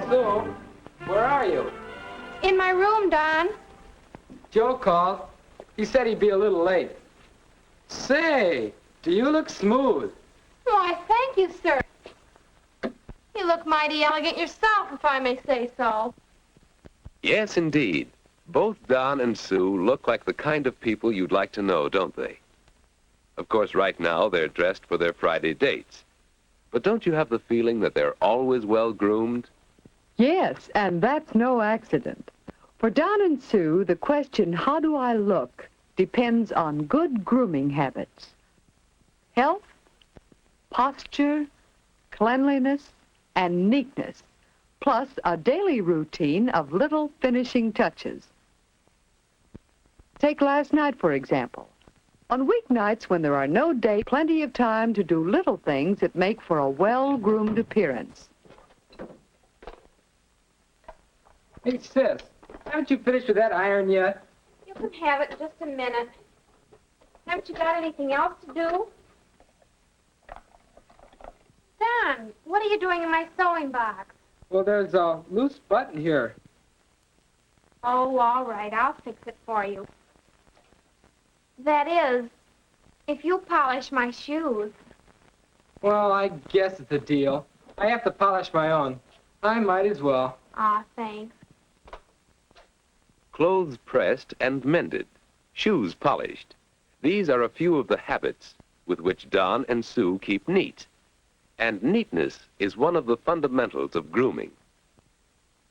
Sue, where are you? In my room, Don. Joe called. He said he'd be a little late. Say, do you look smooth? Why, thank you, sir. You look mighty elegant yourself, if I may say so. Yes, indeed. Both Don and Sue look like the kind of people you'd like to know, don't they? Of course, right now, they're dressed for their Friday dates. But don't you have the feeling that they're always well groomed? Yes, and that's no accident. For Don and Sue, the question, how do I look, depends on good grooming habits. Health, posture, cleanliness, and neatness, plus a daily routine of little finishing touches. Take last night, for example. On weeknights, when there are no dates, plenty of time to do little things that make for a well-groomed appearance. Hey, sis, haven't you finished with that iron yet? You can have it in just a minute. Haven't you got anything else to do? Don, what are you doing in my sewing box? Well, there's a loose button here. Oh, all right, I'll fix it for you. That is, if you polish my shoes. Well, I guess it's a deal. I have to polish my own. I might as well. Aw, thanks. Clothes pressed and mended, shoes polished. These are a few of the habits with which Don and Sue keep neat. And neatness is one of the fundamentals of grooming.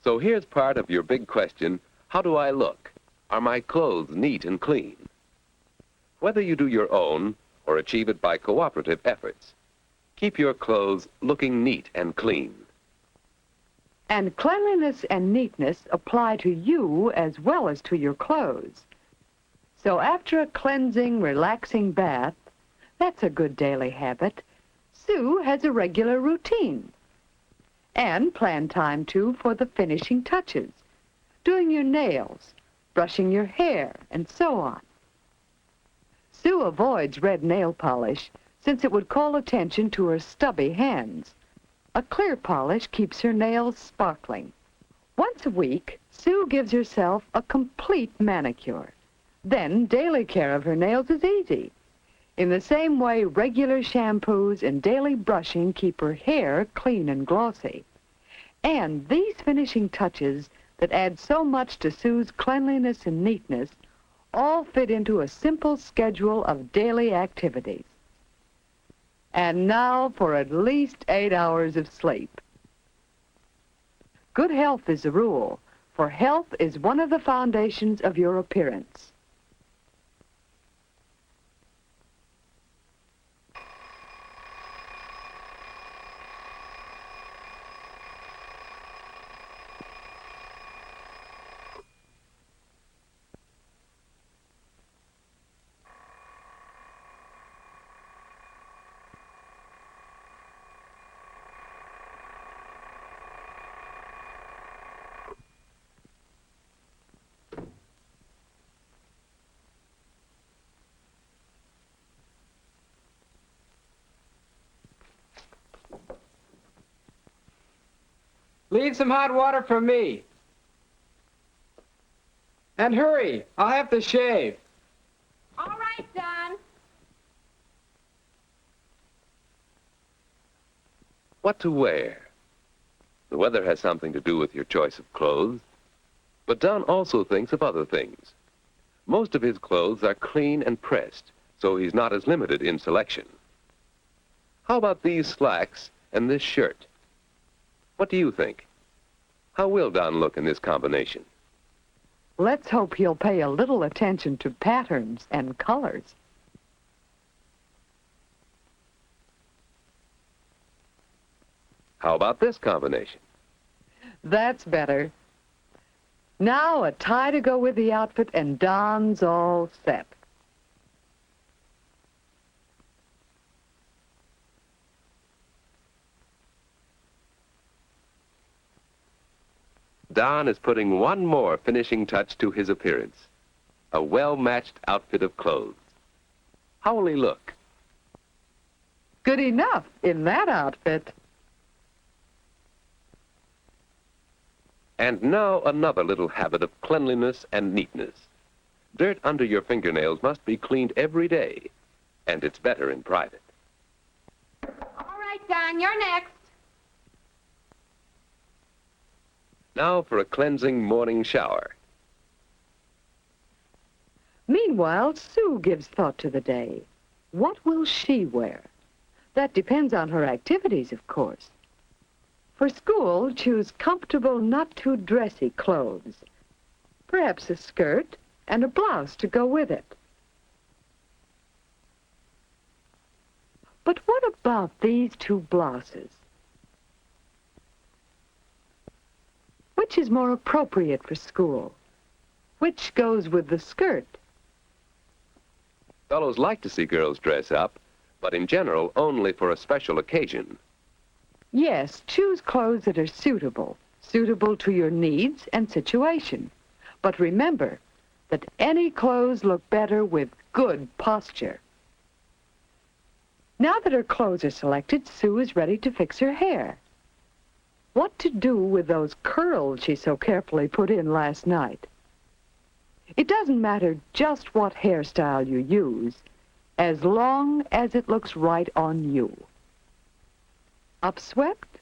So here's part of your big question, how do I look? Are my clothes neat and clean? Whether you do your own or achieve it by cooperative efforts, keep your clothes looking neat and clean. And cleanliness and neatness apply to you as well as to your clothes. So after a cleansing, relaxing bath, that's a good daily habit, Sue has a regular routine. And plan time, too, for the finishing touches, doing your nails, brushing your hair, and so on. Sue avoids red nail polish since it would call attention to her stubby hands. A clear polish keeps her nails sparkling. Once a week, Sue gives herself a complete manicure. Then daily care of her nails is easy. In the same way, regular shampoos and daily brushing keep her hair clean and glossy. And these finishing touches that add so much to Sue's cleanliness and neatness all fit into a simple schedule of daily activities. And now for at least 8 hours of sleep. Good health is the rule, for health is one of the foundations of your appearance. Leave some hot water for me. And hurry, I'll have to shave. All right, Don. What to wear? The weather has something to do with your choice of clothes. But Don also thinks of other things. Most of his clothes are clean and pressed, so he's not as limited in selection. How about these slacks and this shirt? What do you think? How will Don look in this combination? Let's hope he'll pay a little attention to patterns and colors. How about this combination? That's better. Now a tie to go with the outfit and Don's all set. Don is putting one more finishing touch to his appearance. A well-matched outfit of clothes. How will he look? Good enough in that outfit. And now another little habit of cleanliness and neatness. Dirt under your fingernails must be cleaned every day, and it's better in private. All right, Don, you're next. Now for a cleansing morning shower. Meanwhile, Sue gives thought to the day. What will she wear? That depends on her activities, of course. For school, choose comfortable, not too dressy clothes. Perhaps a skirt and a blouse to go with it. But what about these two blouses? Which is more appropriate for school? Which goes with the skirt? Fellows like to see girls dress up, but in general only for a special occasion. Yes, choose clothes that are suitable to your needs and situation. But remember that any clothes look better with good posture. Now that her clothes are selected, Sue is ready to fix her hair. What to do with those curls she so carefully put in last night? It doesn't matter just what hairstyle you use, as long as it looks right on you. Upswept?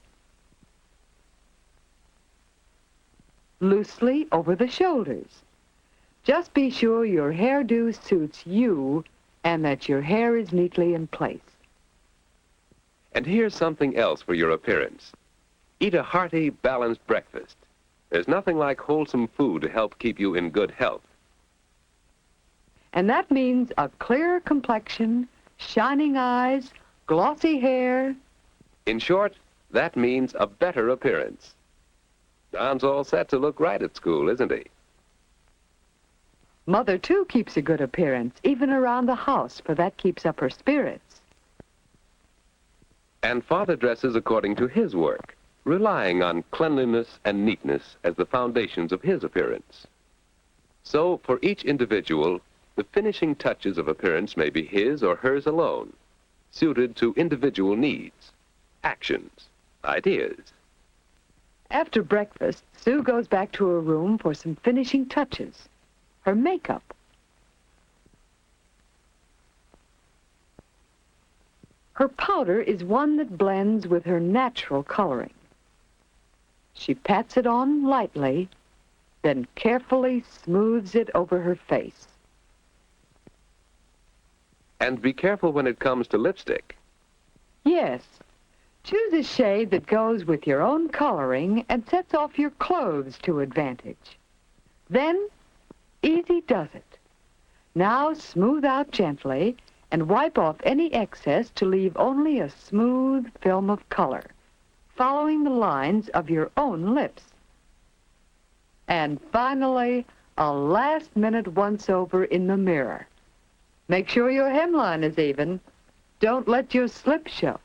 Loosely over the shoulders. Just be sure your hairdo suits you and that your hair is neatly in place. And here's something else for your appearance. Eat a hearty, balanced breakfast. There's nothing like wholesome food to help keep you in good health. And that means a clearer complexion, shining eyes, glossy hair. In short, that means a better appearance. Don's all set to look right at school, isn't he? Mother, too, keeps a good appearance, even around the house, for that keeps up her spirits. And Father dresses according to his work, relying on cleanliness and neatness as the foundations of his appearance. So, for each individual, the finishing touches of appearance may be his or hers alone, suited to individual needs, actions, ideas. After breakfast, Sue goes back to her room for some finishing touches. Her makeup. Her powder is one that blends with her natural coloring. She pats it on lightly, then carefully smooths it over her face. And be careful when it comes to lipstick. Yes. Choose a shade that goes with your own coloring and sets off your clothes to advantage. Then, easy does it. Now smooth out gently and wipe off any excess to leave only a smooth film of color, following the lines of your own lips. And finally, a last-minute once-over in the mirror. Make sure your hemline is even. Don't let your slip show.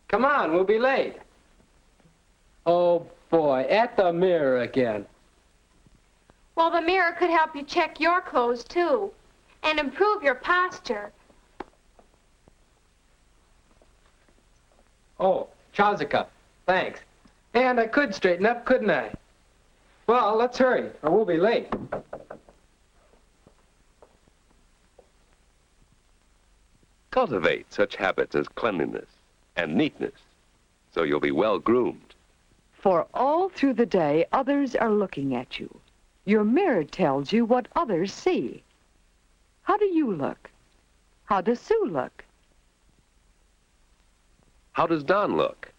Come on, we'll be late. Oh, boy, at the mirror again. Well, the mirror could help you check your clothes, too, and improve your posture. Oh, trouser cuff. Thanks. And I could straighten up, couldn't I? Well, let's hurry, or we'll be late. Cultivate such habits as cleanliness and neatness, so you'll be well groomed. For all through the day, others are looking at you. Your mirror tells you what others see. How do you look? How does Sue look? How does Don look?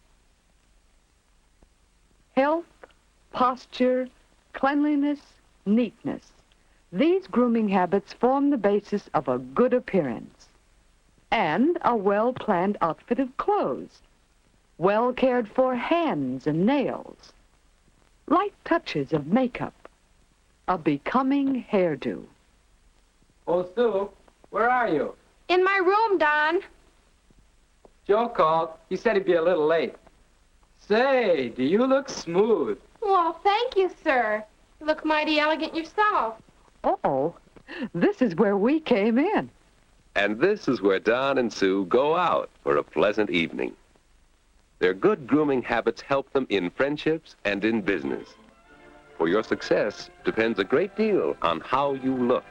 Health, posture, cleanliness, neatness. These grooming habits form the basis of a good appearance and a well-planned outfit of clothes, well-cared-for hands and nails, light touches of makeup, a becoming hairdo. Oh, Sue, where are you? In my room, Don. Joe called. He said he'd be a little late. Say, do you look smooth? Well, thank you, sir. You look mighty elegant yourself. Uh-oh, this is where we came in. And this is where Don and Sue go out for a pleasant evening. Their good grooming habits help them in friendships and in business. For your success depends a great deal on how you look.